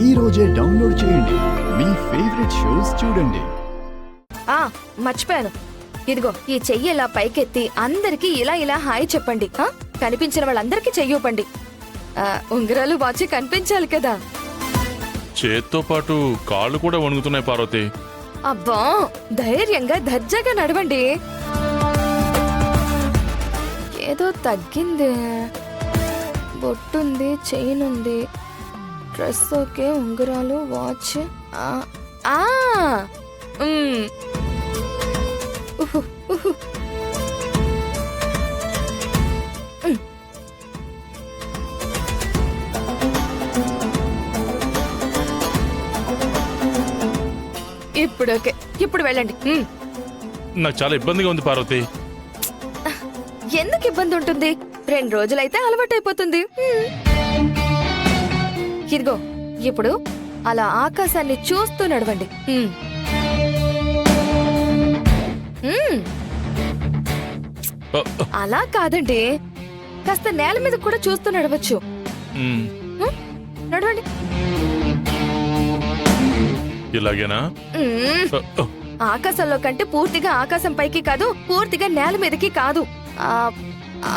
ఈ రోజే డౌన్లోడ్ చేయండి. మీ ఫేవరెట్ షోస్ చూడండి. మర్చిపోయాను. ఇదిగో ఈ చెయ్యి ఇలా పైకెత్తి అందరికి ఇలా ఇలా హాయ్ చెప్పండి. కనిపించిన వాళ్ళందరికీ చెయ్యూపండి. ఉంగరాలు వాచి కనిపించాలి కదా. చేత్తో పాటు కాళ్ళు కూడా వణుకుతున్నాయి పార్వతి. అబ్బా, ధైర్యంగా దర్జాగా నడవండి. ఏదో తగ్గింది. బొట్టుంది, చైన్ ఉంది, డ్రెస్ ఓకే, ఉంగరాలు, వాచ్. ఇప్పుడు ఓకే, ఇప్పుడు వెళ్ళండి. నాకు చాలా ఇబ్బందిగా ఉంది పార్వతి. ఎందుకు ఇబ్బంది ఉంటుంది? 2 రోజులైతే అలవాటైపోతుంది. ఇదిగో ఇప్పుడు అలా ఆకాశాన్ని చూస్తూ నడవండి. అలా కాదండి, కాస్త నేల మీద కూడా చూస్తూ నడవచ్చు. నడవండి. ఇలాగేనా? ఆకాశంలో కంటే పూర్తిగా ఆకాశం పైకి కాదు, పూర్తిగా నేల మీదకి కాదు.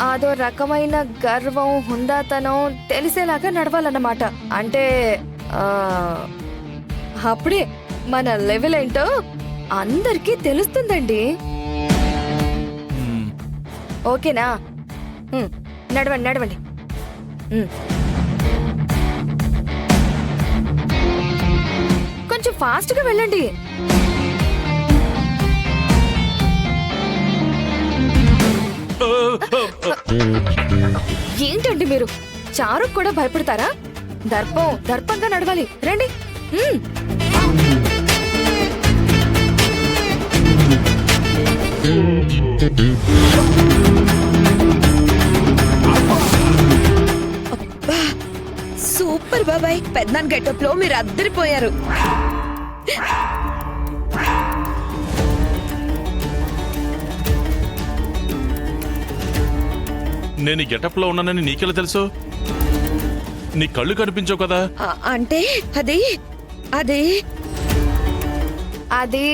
అదో రకమైన గర్వం, హుందాతనం తెలిసేలాగా నడవాలన్నమాట. అంటే అప్పుడే మన లెవెల్ ఏంటో అందరికీ తెలుస్తుందండి. ఓకేనా? నడవండి నడవండి. కొంచెం ఫాస్ట్ గా వెళ్ళండి. ఏంటండి మీరు? చారు కూడా భయపడతారా? దర్పంగా నడవాలి. రండి. సూపర్ బాబాయ్, పెద్దనాన్న గెటప్ లో మీరు అద్దరిపోయారు. నేను గెటప్ లో ఉన్నానని నీకెలా తెలుసు? నీ కళ్ళు కనిపించవు కదా. అంటే అది అది అది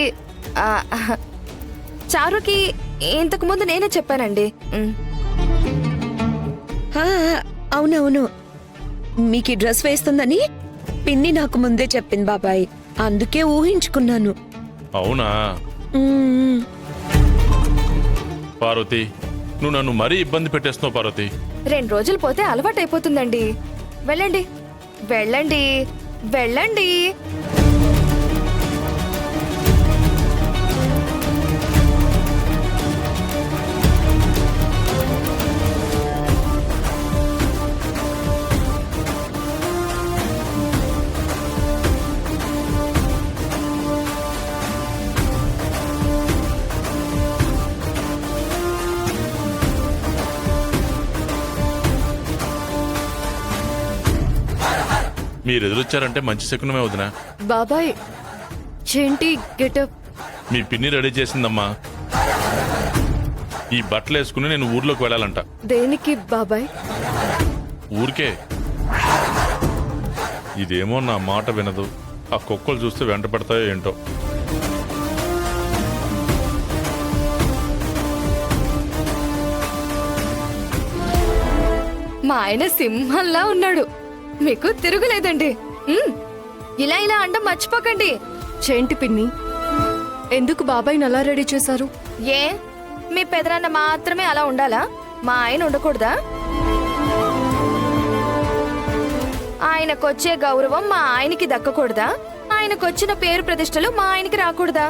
చారుకి ఇంతకు ముందు నేనే చెప్పానండి. అవునవును, మీకు ఈ డ్రెస్ వేస్తుందని పిన్ని నాకు ముందే చెప్పింది బాబాయ్, అందుకే ఊహించుకున్నాను. అవునా పార్వతి, నువ్వు నన్ను మరీ ఇబ్బంది పెట్టేస్తున్నావు పార్వతి. 2 రోజులు పోతే అలవాటైపోతుందండి. వెళ్ళండి వెళ్ళండి వెళ్ళండి. మీరు ఎదురొచ్చారంటే మంచి శకునమే వదినా. బాబాయ్, ఏంటి గెటప్? మీ పిన్ని రెడీ చేసిందమ్మా. ఈ బట్టలు వేసుకుని నేను ఊర్లోకి వెళ్ళాలంట. దేనికి బాబాయ్? ఊరికే. ఇదేమో నా మాట వినదు. ఆ కుక్కలు చూస్తే వెంట పడతాయో ఏంటో. మా ఆయన సింహంలా ఉన్నాడు, మీకు తిరుగులేదండి. ఇలా ఇలా అండం మర్చిపోకండి. చేంటి పిన్ని, ఎందుకు బాబాయ్ అలా రెడీ చేశారు? ఏ, మీ పెదనాన్న మాత్రమే అలా ఉండాలా? మా ఆయన ఉండకూడదా? ఆయనకొచ్చే గౌరవం మా ఆయనకి దక్కకూడదా? ఆయనకొచ్చిన పేరు ప్రతిష్టలు మా ఆయనకి రాకూడదా?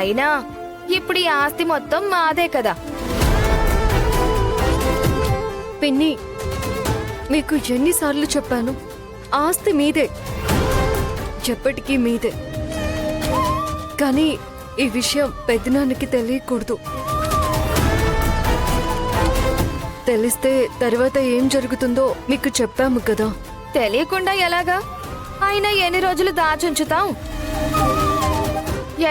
అయినా ఇప్పుడు ఈ ఆస్తి మొత్తం మాదే కదా. పిన్ని, మీకు ఎన్నిసార్లు చెప్పాను, ఆస్తి మీదే, ఎప్పటికీ మీదే. కానీ ఈ విషయం పెద్దనాన్నకి తెలియకూడదు. తెలిస్తే తర్వాత ఏం జరుగుతుందో మీకు చెప్పాము కదా. తెలియకుండా ఎలాగా? అయినా ఎన్ని రోజులు దాచుంచుతాం?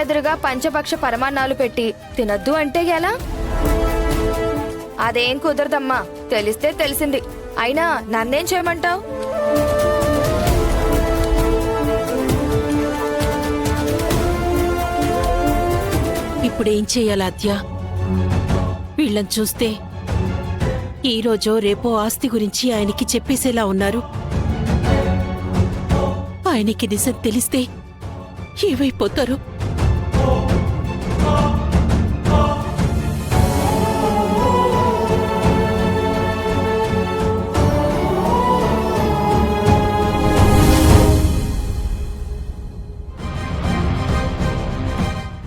ఎదురుగా పంచపక్ష పరమాన్నాలు పెట్టి తినద్దు అంటే ఎలా? అదేం కుదరదమ్మా. తెలిస్తే తెలిసింది. అయినా నన్నేం చేయమంటావు? ఇప్పుడేం చెయ్యాలాద్యా? వీళ్ళని చూస్తే ఈ రోజో రేపో ఆస్తి గురించి ఆయనకి చెప్పేసేలా ఉన్నారు. ఆయనకి నిజం తెలిస్తే ఏమైపోతారు?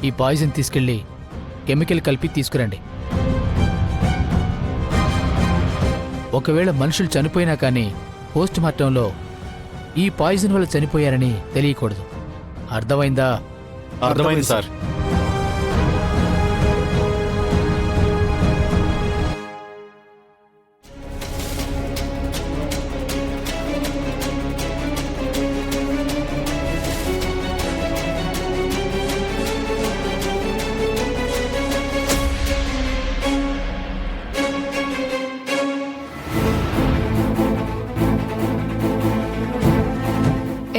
ఈ పాయిజన్ తీసుకెళ్లి కెమికల్ కలిపి తీసుకురండి. ఒకవేళ మనుషులు చనిపోయినా కానీ పోస్ట్ మార్టంలో ఈ పాయిజన్ వల్ల చనిపోయారని తెలియకూడదు. అర్థమైందా? అర్థమైంది సార్.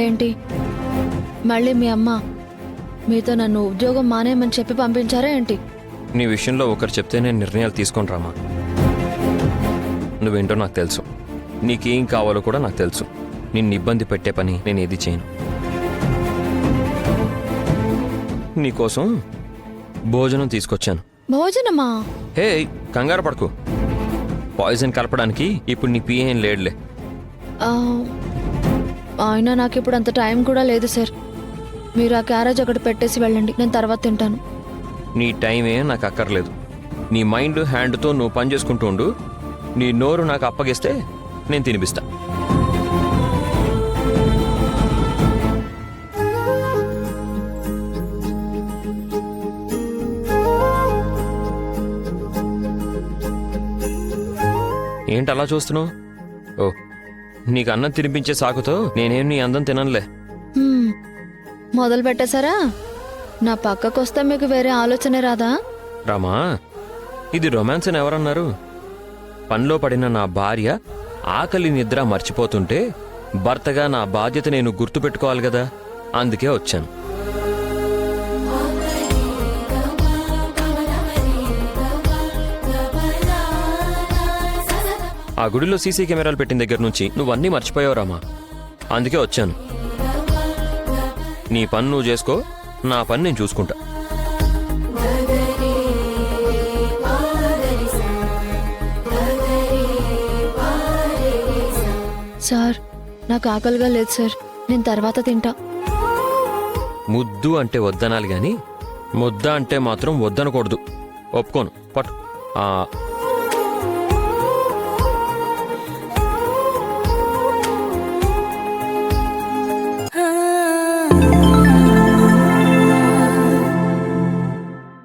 ఏంటి మళ్ళీ మీ అమ్మ మీతో నన్ను ఉద్యోగం మానేయమని చెప్పి పంపించారా ఏంటి? నీ విషయంలో ఒకరు చెప్తే నేను నిర్ణయాలు తీసుకొని రామా. నువ్వేంటో నాకు తెలుసు, నీకేం కావాలో కూడా నాకు తెలుసు. నిన్ను ఇబ్బంది పెట్టే పని నేను ఏది చేయను. నీకోసం భోజనం తీసుకొచ్చాను. భోజనమా? హే, కంగారు పడకు. పాయిజన్ కలపడానికి ఇప్పుడు నీ పిఏ ఏం లేడులే. ఆ, అయినా నాకు ఇప్పుడు అంత టైం కూడా లేదు సార్. మీరు ఆ క్యారేజ్ ఒకటి పెట్టేసి వెళ్ళండి, నేను తర్వాత తింటాను. నీ టైం ఏం నాకు అక్కర్లేదు. నీ మైండ్ హ్యాండ్తో నువ్వు పని చేసుకుంటూ ఉండు. నీ నోరు నాకు అప్పగిస్తే నేను తినిపిస్తా. ఏంటి అలా చూస్తున్నావు? ఓ, నీకు అన్నం తినిపించే సాకుతో నేనేం నీ అందం తిననులే. హ్మ్, మొదలు పెట్టేశారా? నా పక్కకు వస్తే మీకు వేరే ఆలోచనే రాదా? రామా, ఇది రొమాన్స్ అని ఎవరన్నారు? పనిలో పడిన నా భార్య ఆకలి నిద్ర మర్చిపోతుంటే భర్తగా నా బాధ్యత నేను గుర్తుపెట్టుకోవాలి కదా, అందుకే వచ్చాను. ఆ గుడిలో సీసీ కెమెరాలు పెట్టిన దగ్గర నుంచి నువ్వన్నీ మర్చిపోయావు రామా, అందుకే వచ్చాను. నీ పని నువ్వు చేసుకో, నా పని నేను చూసుకుంటా. సార్, నాకు ఆకలిగా లేదు సార్, నేను తర్వాత తింటా. ముద్దు అంటే వద్దనాలి గాని ముద్ద అంటే మాత్రం వద్దనకూడదు. ఒప్పుకోను. పట్టు.